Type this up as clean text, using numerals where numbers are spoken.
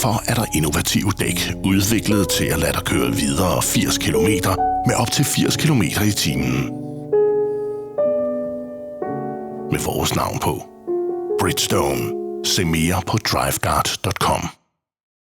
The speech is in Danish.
Derfor er der innovative dæk, udviklet til at lade dig køre videre 80 km med op til 80 km i timen. Med vores navn på. Bridgestone. Se mere på driveguard.com.